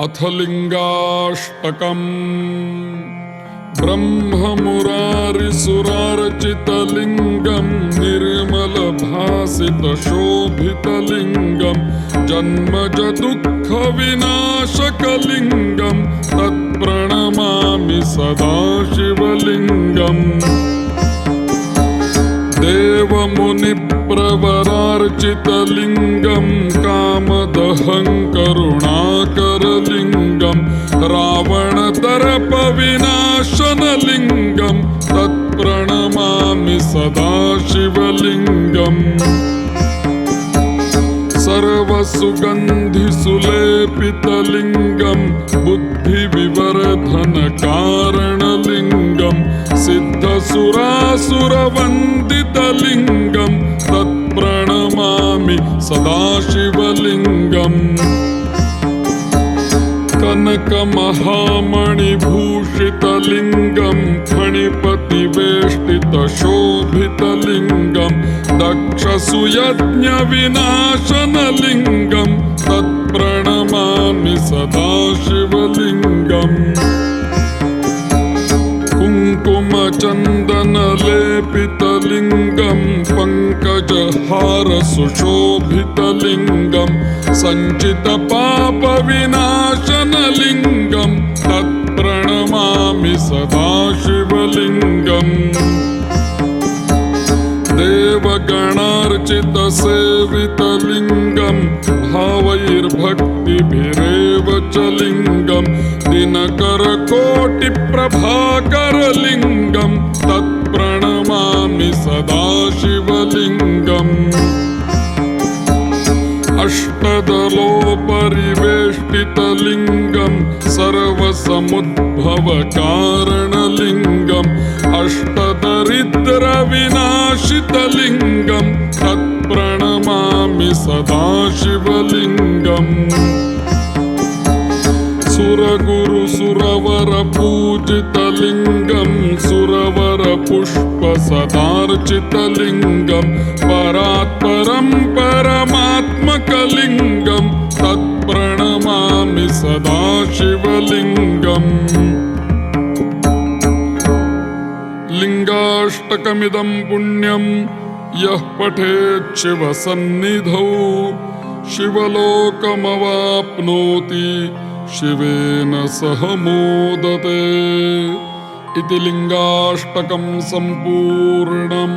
अथ लिंगाष्टकम् ब्रह्ममुरारिसुरार्चितलिङ्गं निर्मलभासितशोभितलिङ्गं जन्मजदुःखविनाशकलिङ्गं तत्प्रणमामि सदा शिवलिङ्गम् देवमुनिप्रवरार्चितलिङ्गं कामदहं करुणाकरलिङ्गं रावणदर्पविनाशनलिङ्गं तत्प्रणमामि सदा शिवलिङ्गम् सर्वसुगन्धिसुलेपितलिङ्गं बुद्धिविवर्धनकारणलिङ्गं सिद्धसुरासुरवन्दितलिङ्गं तत्प्रणमामि सदा शिवलिङ्गम् कनकमहामणिभूषितलिङ्गं फणिपतिवेष्टितशोभितलिङ्गं दक्षसुयज्ञविनाशनलिङ्गं तत्प्रणमामि सदा शिवलिङ्गम् कुङ्कुमचन्दनलेपितलिङ्गं पङ्कजहारसुशोभितलिङ्गं सञ्चितपापविनाशनलिङ्गं तत्प्रणमामि सदा शिवलिङ्गम् देवगणार्चितसेवितलिङ्गं भावैर्भक्तिभिरेव च लिङ्गं दिनकरकोटिप्रभाकरलिङ्गं तत्प्रणमामि सदा शिवलिङ्गम् अष्टदलोपरिवेष्टितलिङ्गं सर्वसमुद्भवकारणलिङ्गम् अष्टदरिद्रविनाशितलिङ्गं तत्प्रणमामि सदा शिवलिङ्गम् सुरगुरुसुरवरपूजितलिङ्गं सुरवरपुष्पसदार्चितलिङ्गं परात्परं परमात्मकलिङ्गं तत्प्रणमामि सदा शिवलिङ्गम् लिङ्गाष्टकमिदं पुण्यं यः पठेत् शिवसन्निधौ शिवलोकमवाप्नोति शिवेन सह मोदते इति लिङ्गाष्टकं सम्पूर्णम्।